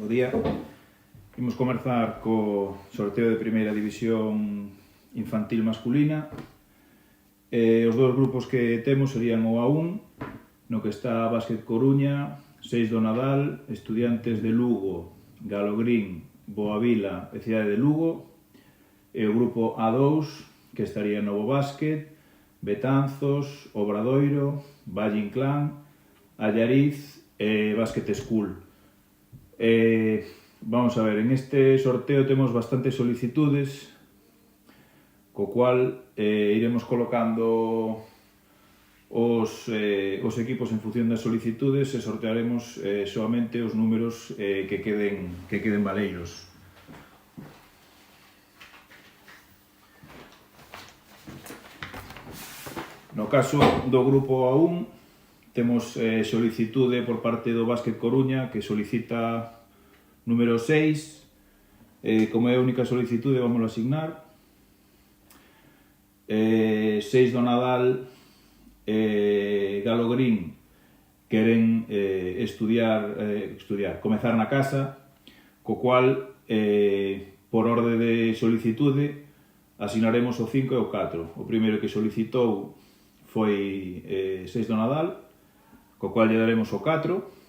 Bo día. Imos comezar co sorteo de primeira división infantil masculina. Os dous grupos que temos serían o A1, no que está Básquet Coruña, Seis do Nadal, Estudiantes de Lugo, Galogrín, Boavila e Cidade de Lugo, e o grupo A2, que estaría Novo Básquet, Betanzos, Obradoiro, Valle Inclán, Allariz e Básquet School. Vamos a ver, en este sorteo temos bastantes solicitudes, co cual iremos colocando os equipos en función das solicitudes e sortearemos solamente os números que queden valeiros. No caso do grupo A1, temos solicitude por parte do Básquet Coruña, que solicita número 6, como é a única solicitude, vamos a asignar. 6 do Nadal, Galogrín, queren comezar na casa, co cual, por orde de solicitude, asignaremos o 5 e o 4. O primeiro que solicitou foi 6 do Nadal, co cual lle daremos o 4,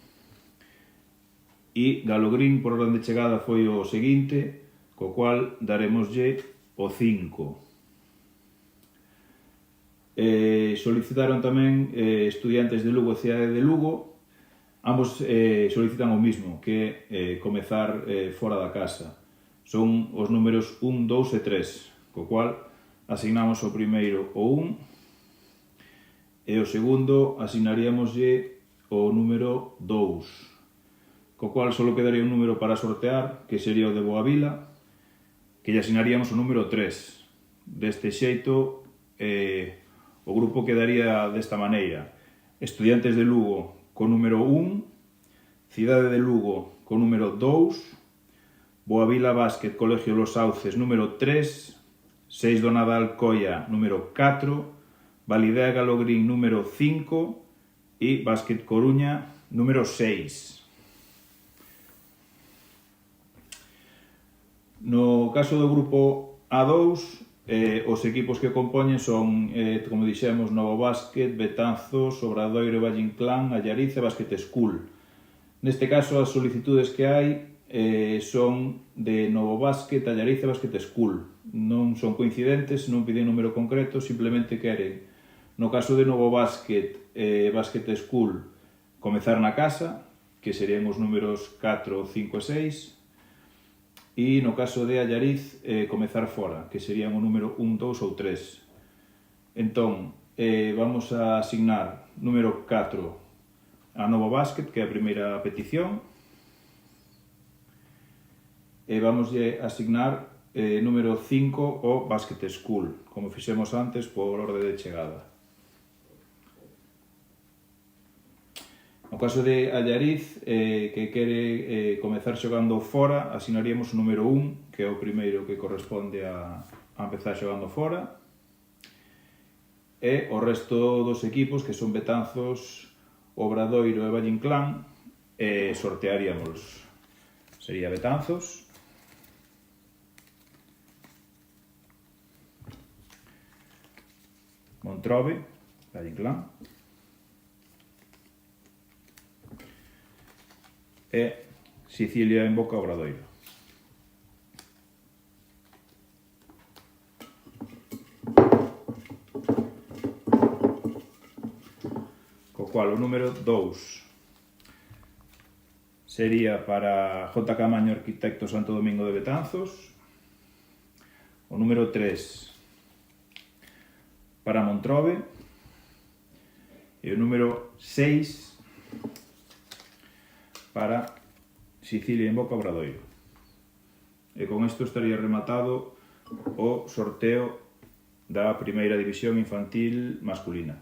e Galogrín, por orden de chegada, foi o seguinte, co cual daremoslle o 5. Solicitaron tamén Estudiantes de Lugo e Cidade de Lugo. Ambos solicitan o mismo, que é comezar fora da casa. Son os números 1, 2 e 3, co cual asignamos o primeiro o 1 e o segundo asignaríamoslle o número 2, co cual só quedaría un número para sortear, que sería o de Boavila, que lle asignaríamos o número 3. Deste xeito, o grupo quedaría desta maneira: Estudiantes de Lugo co número 1, Cidade de Lugo co número 2, Boavila Básquet Colegio Los Sauces número 3, 6 do Nadal Coia número 4, Validea Galogrín número 5 e Básquet Coruña número 6. No caso do grupo A2, os equipos que compoñen son, como dixemos, Novo Básquet, Betanzos, Obradoiro, Valle Inclán, Allariz e Básquet School. Neste caso, as solicitudes que hai son de Novo Básquet, Allariz e Básquet School. Non son coincidentes, non piden número concreto, simplemente queren, no caso de Novo Básquet e Básquet School, comezar na casa, que serían os números 4, 5 e 6, e no caso de Allariz, comezar fora, que serían o número 1, 2 ou 3. Entón, vamos a asignar número 4 a Novo Básquet, que é a primeira petición, e vamos a asignar número 5 ao Básquet School, como fixemos antes por orde de chegada. No caso de Allariz, que quere comezar xogando fora, asignaríamos o número 1, que é o primeiro que corresponde a empezar xogando fora, e o resto dos equipos, que son Betanzos, Obradoiro e Valle Inclán, sortearíamos. Sería Betanzos, Montrobe, Valle Inclán, e Sicilia en Boca Obradoiro. Co cual o número 2 sería para J. Camaño Arquitecto Santo Domingo de Betanzos, o número 3 para Montrobe, e o número 6 para Sicilia en Boca Obradoiro. E con isto estaría rematado o sorteo da primeira división infantil masculina.